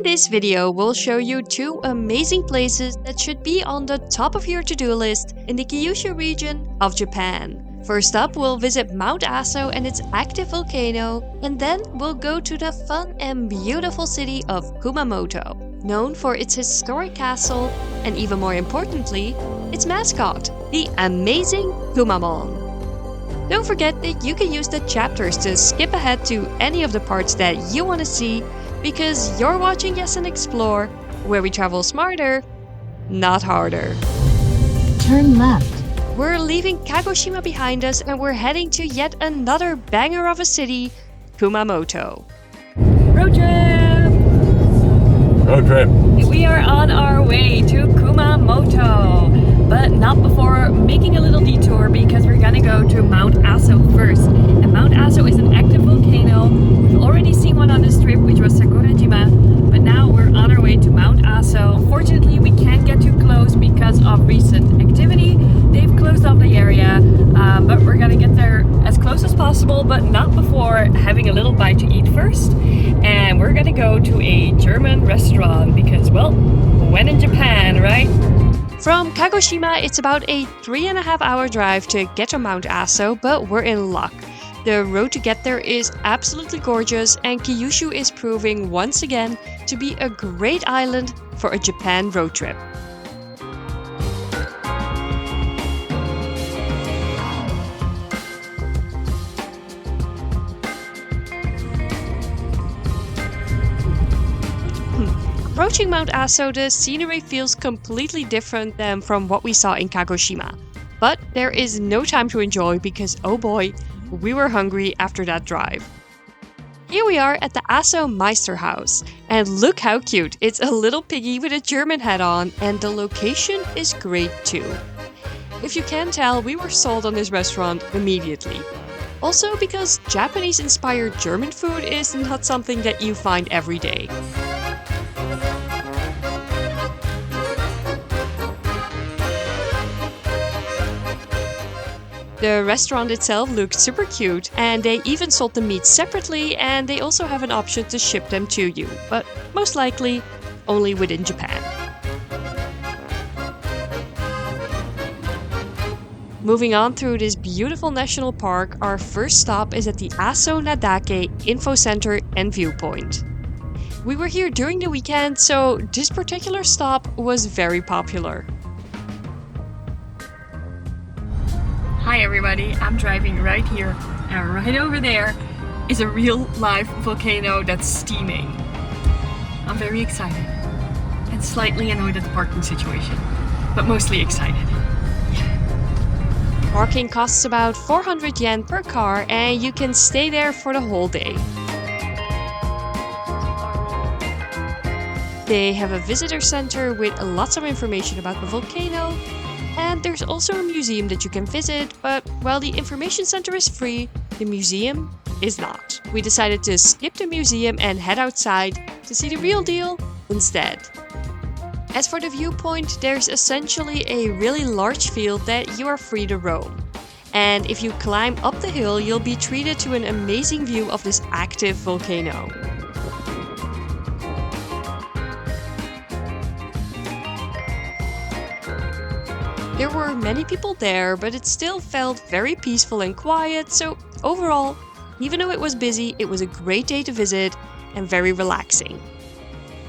this video, we'll show you two amazing places that should be on the top of your to-do list in the Kyushu region of Japan. First up, we'll visit Mount Aso and its active volcano, and then we'll go to the fun and beautiful city of Kumamoto, known for its historic castle and, even more importantly, its mascot, the amazing Kumamon. Don't forget that you can use the chapters to skip ahead to any of the parts that you want to see, because you're watching Yes and Explore, where we travel smarter, not harder. Turn left. We're leaving Kagoshima behind us and we're heading to yet another banger of a city, Kumamoto. Road trip! Road trip. We are on our way to Kumamoto, but not before making a little detour because we're gonna go to Mount Aso first. And Mount Aso is an active volcano. We've already seen one on this trip, which was Sakurajima, but now we're on our way to Mount Aso. Unfortunately, we can't get too close because of recent activity. They've closed off the area, but we're gonna get there as close as possible, but not before having a little bite to eat first. And we're gonna go to a German restaurant because, well, when in Japan, right? From Kagoshima, it's about a 3.5-hour drive to get to Mount Aso, but we're in luck. The road to get there is absolutely gorgeous, and Kyushu is proving once again to be a great island for a Japan road trip. Approaching Mount Aso, the scenery feels completely different than from what we saw in Kagoshima. But there is no time to enjoy because, oh boy, we were hungry after that drive. Here we are at the Aso Meister House, and look how cute! It's a little piggy with a German hat on, and the location is great too. If you can tell, we were sold on this restaurant immediately. Also because Japanese-inspired German food is not something that you find every day. The restaurant itself looked super cute, and they even sold the meat separately, and they also have an option to ship them to you, but most likely only within Japan. Moving on through this beautiful national park, our first stop is at the Aso Nadake Info Center and Viewpoint. We were here during the weekend, so this particular stop was very popular. Hi everybody, I'm driving right here, and right over there is a real live volcano that's steaming. I'm very excited and slightly annoyed at the parking situation, but mostly excited. Parking costs about 400 yen per car, and you can stay there for the whole day. They have a visitor center with lots of information about the volcano, and there's also a museum that you can visit, but while the information center is free, the museum is not. We decided to skip the museum and head outside to see the real deal instead. As for the viewpoint, there's essentially a really large field that you are free to roam. And if you climb up the hill, you'll be treated to an amazing view of this active volcano. There were many people there, but it still felt very peaceful and quiet, so overall, even though it was busy, it was a great day to visit and very relaxing.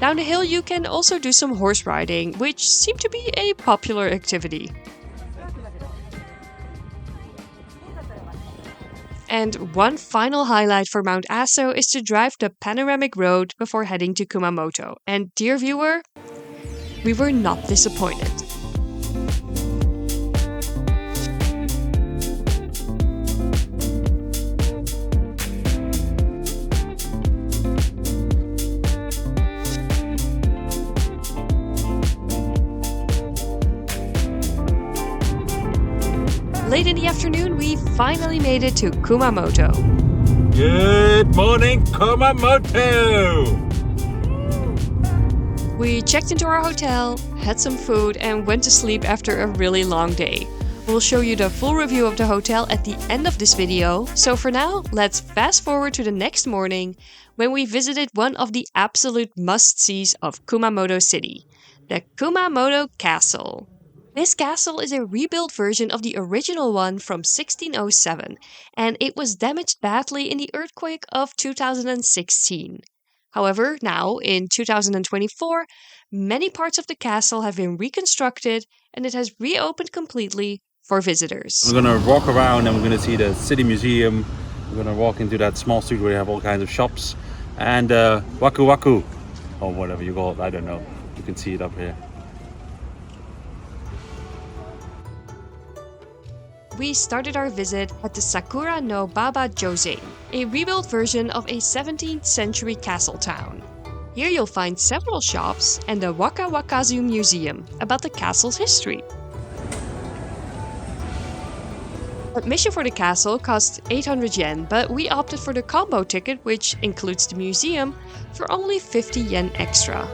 Down the hill you can also do some horse riding, which seemed to be a popular activity. And one final highlight for Mount Aso is to drive the panoramic road before heading to Kumamoto. And dear viewer, we were not disappointed. Late in the afternoon, we finally made it to Kumamoto. Good morning, Kumamoto! We checked into our hotel, had some food, and went to sleep after a really long day. We'll show you the full review of the hotel at the end of this video, so for now, let's fast forward to the next morning, when we visited one of the absolute must-sees of Kumamoto City, the Kumamoto Castle. This castle is a rebuilt version of the original one from 1607, and it was damaged badly in the earthquake of 2016. However, now, in 2024, many parts of the castle have been reconstructed and it has reopened completely for visitors. We're gonna walk around and we're gonna see the city museum. We're gonna walk into that small street where you have all kinds of shops and waku waku, or whatever you call it, I don't know. You can see it up here. We started our visit at the Sakura no Baba Jose, a rebuilt version of a 17th century castle town. Here you'll find several shops and the Waka Wakazu Museum about the castle's history. Admission for the castle costs 800 yen, but we opted for the combo ticket, which includes the museum, for only 50 yen extra.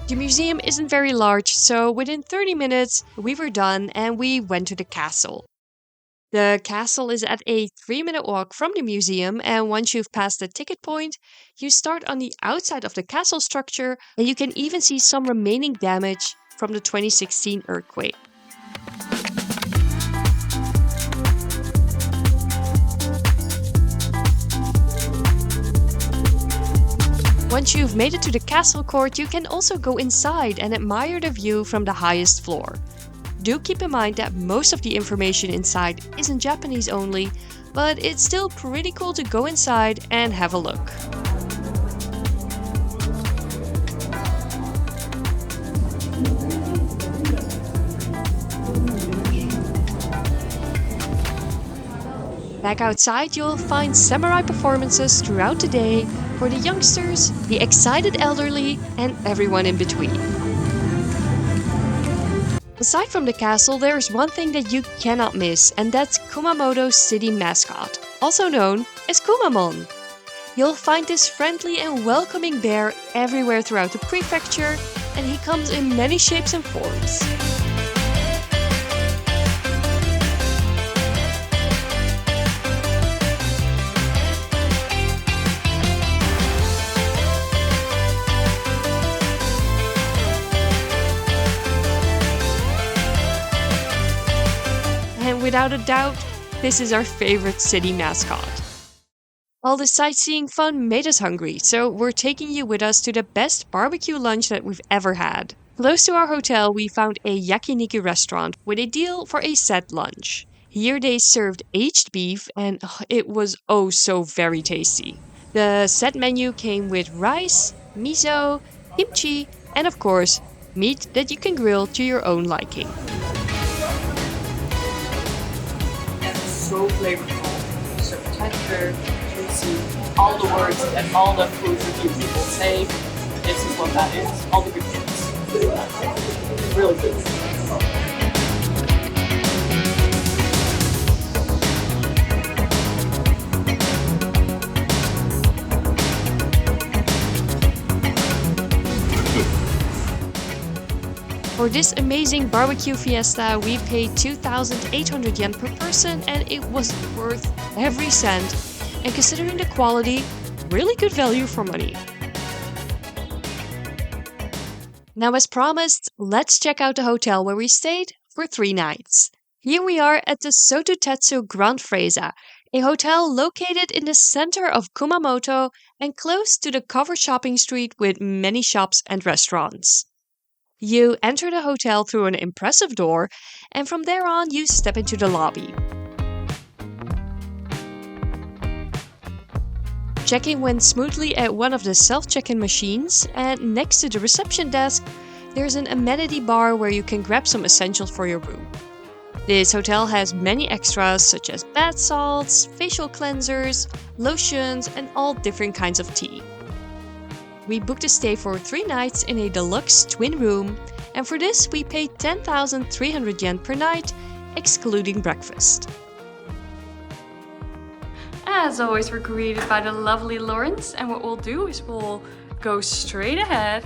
The museum isn't very large, so within 30 minutes we were done and we went to the castle. The castle is at a 3-minute walk from the museum, and once you've passed the ticket point, you start on the outside of the castle structure, and you can even see some remaining damage from the 2016 earthquake. Once you've made it to the castle court, you can also go inside and admire the view from the highest floor. Do keep in mind that most of the information inside is in Japanese only, but it's still pretty cool to go inside and have a look. Back outside, you'll find samurai performances throughout the day for the youngsters, the excited elderly, and everyone in between. Aside from the castle, there's one thing that you cannot miss, and that's Kumamoto's city mascot, also known as Kumamon. You'll find this friendly and welcoming bear everywhere throughout the prefecture, and he comes in many shapes and forms. And without a doubt, this is our favorite city mascot. All the sightseeing fun made us hungry, so we're taking you with us to the best barbecue lunch that we've ever had. Close to our hotel, we found a Yakiniku restaurant with a deal for a set lunch. Here they served aged beef, and it was oh so very tasty. The set menu came with rice, miso, kimchi, and of course, meat that you can grill to your own liking. So flavorful, so tender, juicy, all the words that all the food review people say, this is what that is, all the good things. Really good. For this amazing barbecue fiesta, we paid 2,800 yen per person, and it was worth every cent. And considering the quality, really good value for money. Now, as promised, let's check out the hotel where we stayed for 3 nights. Here we are at the Sotetsu Grand Freza, a hotel located in the center of Kumamoto and close to the covered shopping street with many shops and restaurants. You enter the hotel through an impressive door, and from there on you step into the lobby. Check-in went smoothly at one of the self-check-in machines, and next to the reception desk, there's an amenity bar where you can grab some essentials for your room. This hotel has many extras such as bath salts, facial cleansers, lotions, and all different kinds of tea. We booked a stay for 3 nights in a deluxe twin room, and for this we paid 10,300 yen per night, excluding breakfast. as always, were created by the lovely Lawrence, and what we'll do is we'll go straight ahead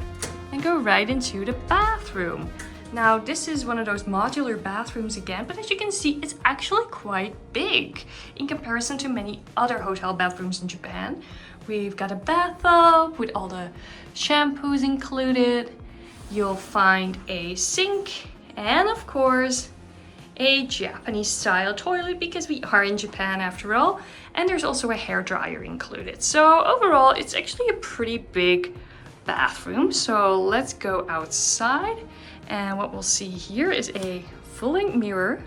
and go right into the bathroom. Now, this is one of those modular bathrooms again, but as you can see, it's actually quite big in comparison to many other hotel bathrooms in Japan. We've got a bathtub with all the shampoos included. You'll find a sink and, of course, a Japanese style toilet because we are in Japan after all. And there's also a hairdryer included. So overall, it's actually a pretty big bathroom. So let's go outside. And what we'll see here is a full-length mirror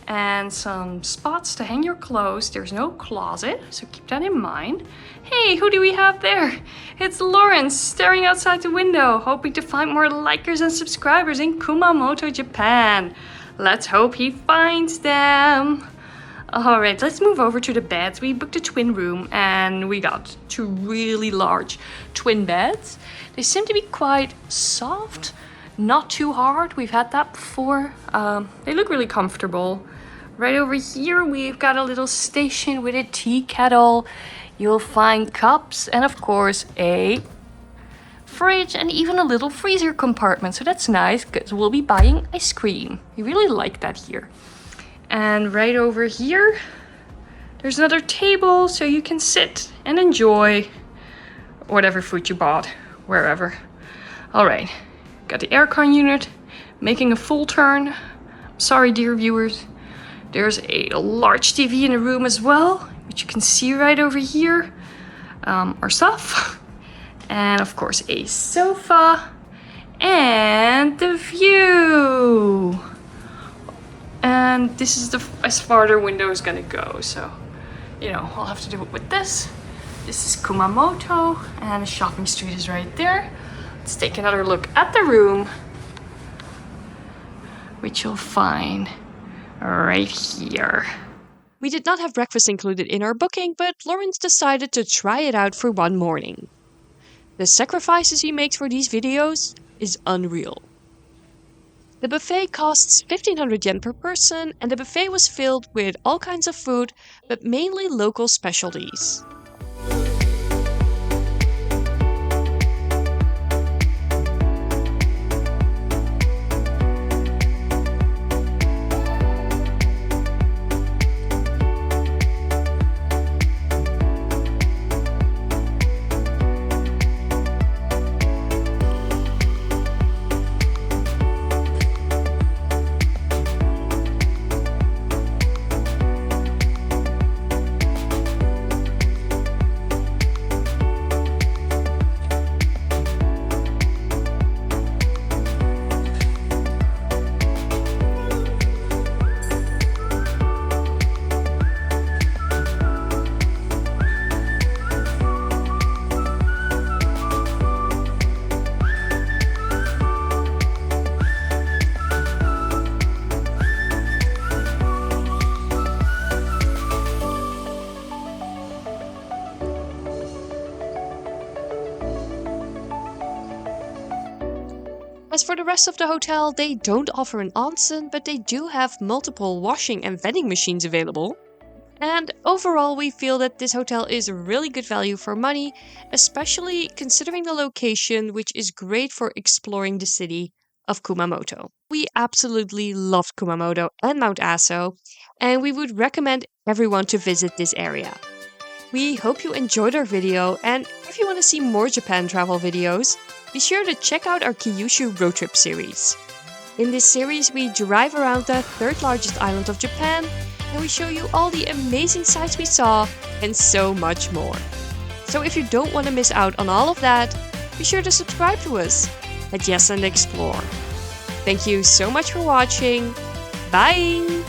and some spots to hang your clothes. There's no closet, so keep that in mind. Hey, who do we have there? It's Lawrence staring outside the window, hoping to find more likers and subscribers in Kumamoto, Japan. Let's hope he finds them. All right, let's move over to the beds. We booked a twin room and we got 2 really large twin beds. They seem to be quite soft, not too hard. We've had that before. They look really comfortable. Right over here, we've got a little station with a tea kettle. You'll find cups and of course a fridge and even a little freezer compartment. So that's nice because we'll be buying ice cream. We really like that here. And right over here, there's another table so you can sit and enjoy whatever food you bought, wherever. All right. Got the aircon unit making a full turn. Sorry, dear viewers. There's a large TV in the room as well, which you can see right over here. Our stuff. And of course a sofa. And the view. And this is as far the window is gonna go. So, you know, I'll have to do it with this. This is Kumamoto and the shopping street is right there. Let's take another look at the room, which you'll find right here. We did not have breakfast included in our booking, but Lawrence decided to try it out for one morning. The sacrifices he makes for these videos is unreal. The buffet costs 1500 yen per person, and the buffet was filled with all kinds of food, but mainly local specialties. As for the rest of the hotel, they don't offer an onsen, but they do have multiple washing and vending machines available. And overall, we feel that this hotel is a really good value for money, especially considering the location, which is great for exploring the city of Kumamoto. We absolutely loved Kumamoto and Mount Aso, and we would recommend everyone to visit this area. We hope you enjoyed our video, and if you want to see more Japan travel videos, be sure to check out our Kyushu road trip series. In this series, we drive around the 3rd largest island of Japan, and we show you all the amazing sights we saw, and so much more. So if you don't want to miss out on all of that, be sure to subscribe to us at Yes and Explore. Thank you so much for watching. Bye!